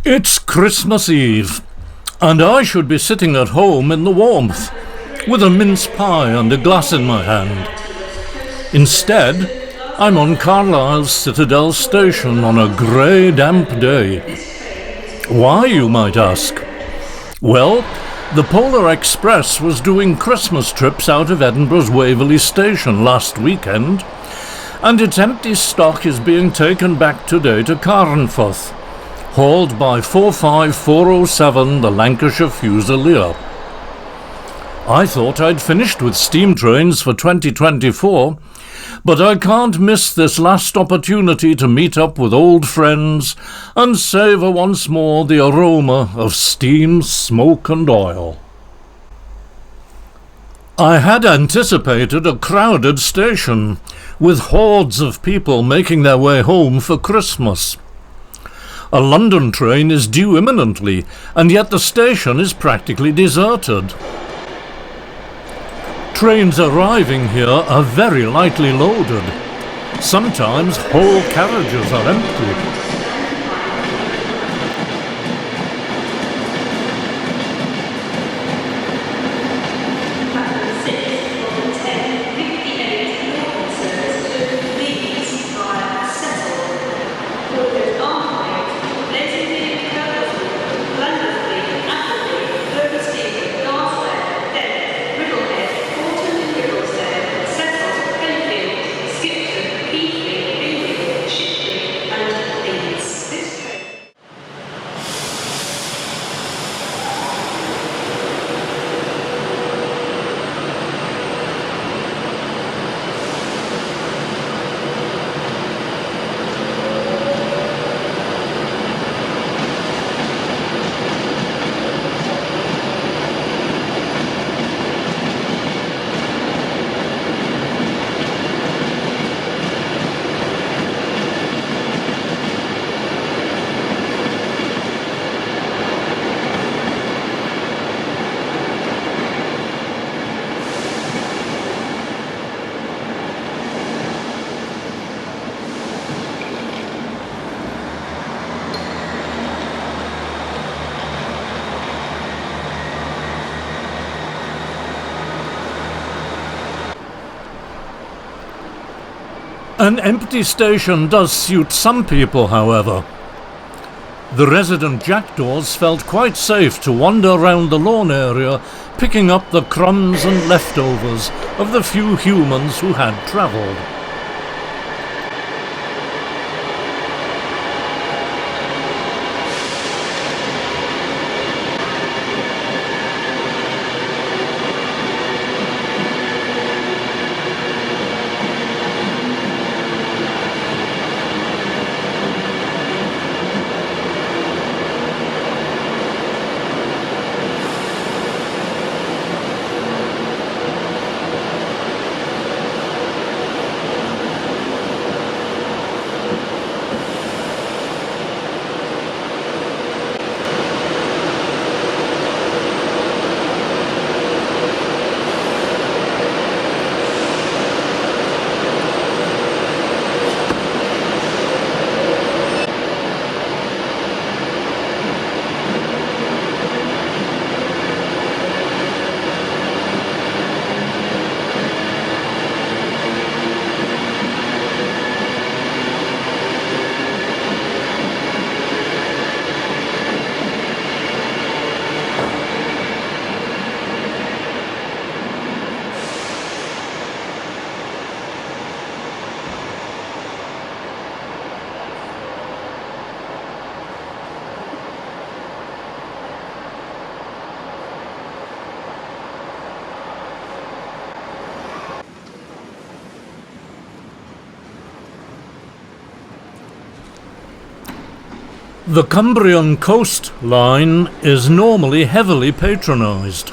It's Christmas Eve, and I should be sitting at home in the warmth, with a mince pie and a glass in my hand. Instead, I'm on Carlisle's Citadel station on a grey, damp day. Why, you might ask? Well, the Polar Express was doing Christmas trips out of Edinburgh's Waverley Station last weekend, and its empty stock is being taken back today to Carnforth, hauled by 45407, the Lancashire Fusilier. I thought I'd finished with steam trains for 2024, but I can't miss this last opportunity to meet up with old friends and savour once more the aroma of steam, smoke and oil. I had anticipated a crowded station, with hordes of people making their way home for Christmas. A London train is due imminently, and yet the station is practically deserted. Trains arriving here are very lightly loaded. Sometimes whole carriages are empty. An empty station does suit some people, however. The resident jackdaws felt quite safe to wander around the lawn area, picking up the crumbs and leftovers of the few humans who had travelled. The Cumbrian coastline is normally heavily patronised.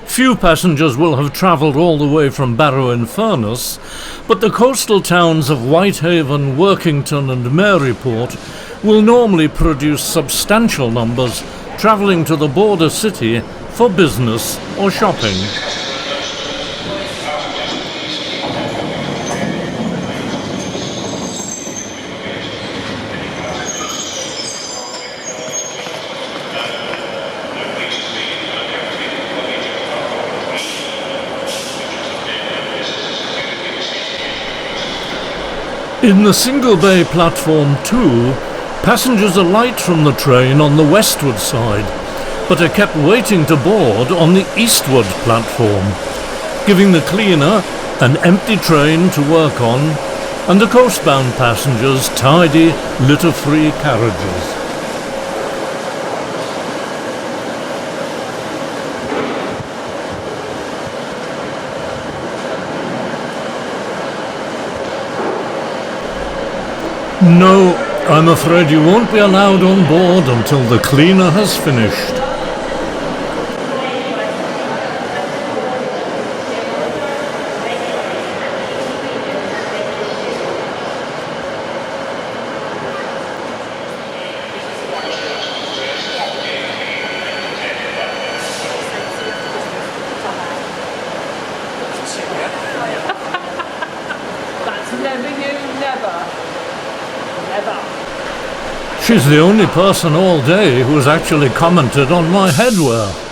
Few passengers will have travelled all the way from Barrow-in-Furness, but the coastal towns of Whitehaven, Workington and Maryport will normally produce substantial numbers travelling to the border city for business or shopping. In the single bay platform 2, passengers alight from the train on the westward side, but are kept waiting to board on the eastward platform, giving the cleaner an empty train to work on and the coastbound passengers tidy, litter-free carriages. No, I'm afraid you won't be allowed on board until the cleaner has finished. That's never you, never. She's the only person all day who's actually commented on my headwear.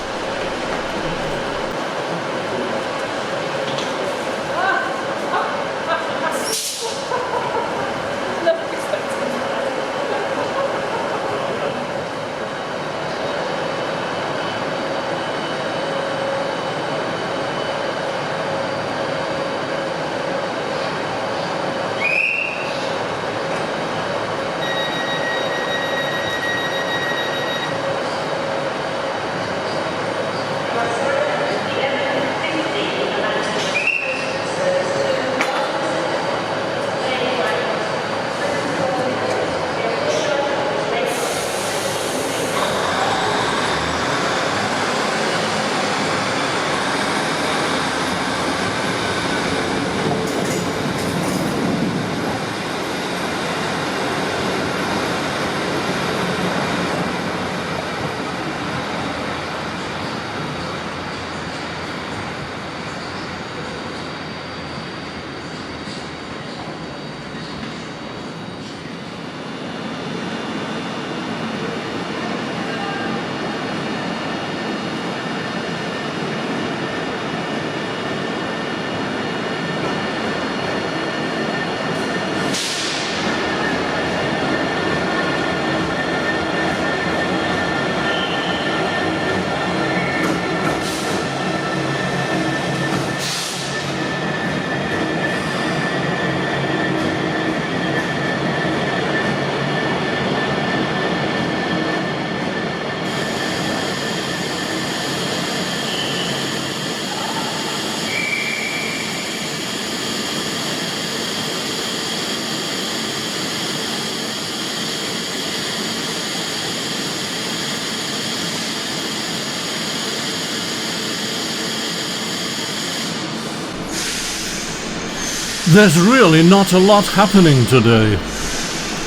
There's really not a lot happening today.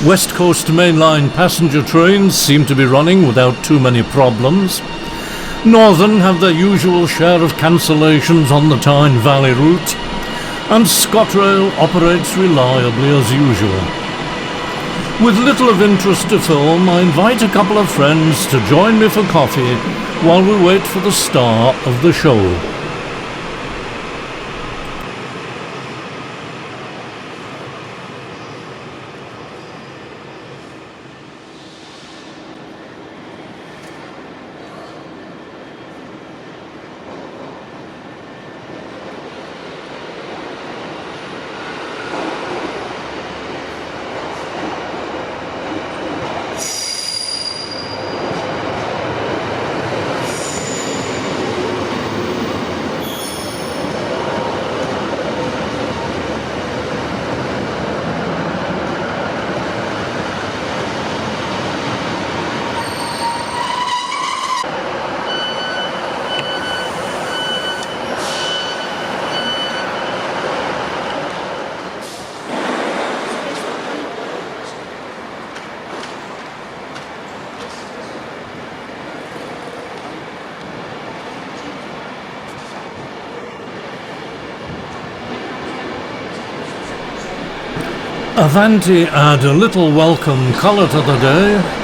West Coast mainline passenger trains seem to be running without too many problems. Northern have their usual share of cancellations on the Tyne Valley route, and ScotRail operates reliably as usual. With little of interest to film, I invite a couple of friends to join me for coffee while we wait for the star of the show. Avanti add a little welcome colour to the day.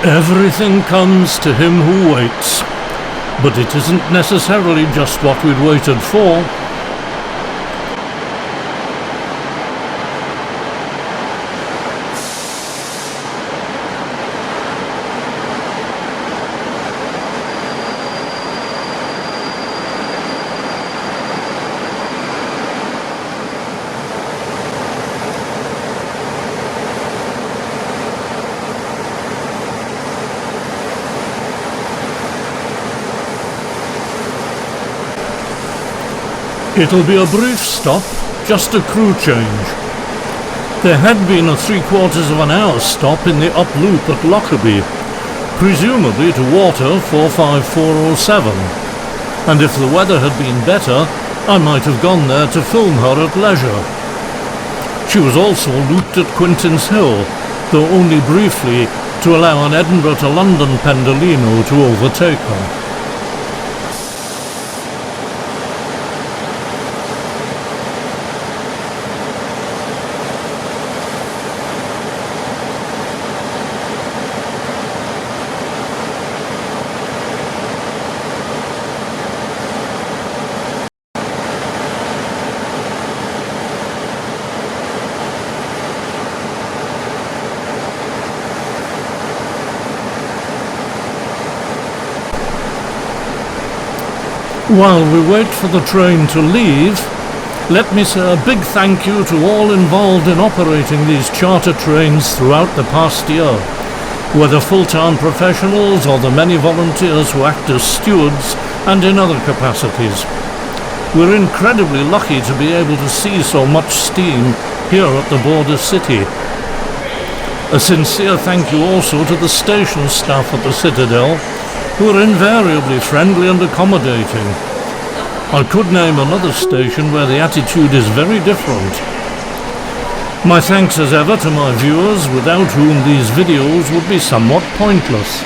Everything comes to him who waits, but it isn't necessarily just what we'd waited for. It'll be a brief stop, just a crew change. There had been a 3/4 stop in the up loop at Lockerbie, presumably to water 45407, and if the weather had been better, I might have gone there to film her at leisure. She was also looped at Quintin's Hill, though only briefly to allow an Edinburgh to London pendolino to overtake her. While we wait for the train to leave, let me say a big thank you to all involved in operating these charter trains throughout the past year, whether full-time professionals or the many volunteers who act as stewards and in other capacities. We're incredibly lucky to be able to see so much steam here at the border city. A sincere thank you also to the station staff at the Citadel, who are invariably friendly and accommodating. I could name another station where the attitude is very different. My thanks as ever to my viewers, without whom these videos would be somewhat pointless.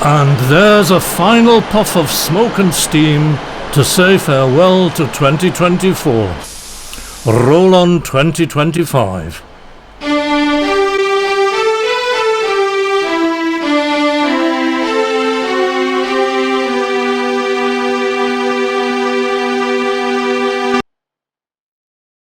And there's a final puff of smoke and steam to say farewell to 2024. Roll on 2025.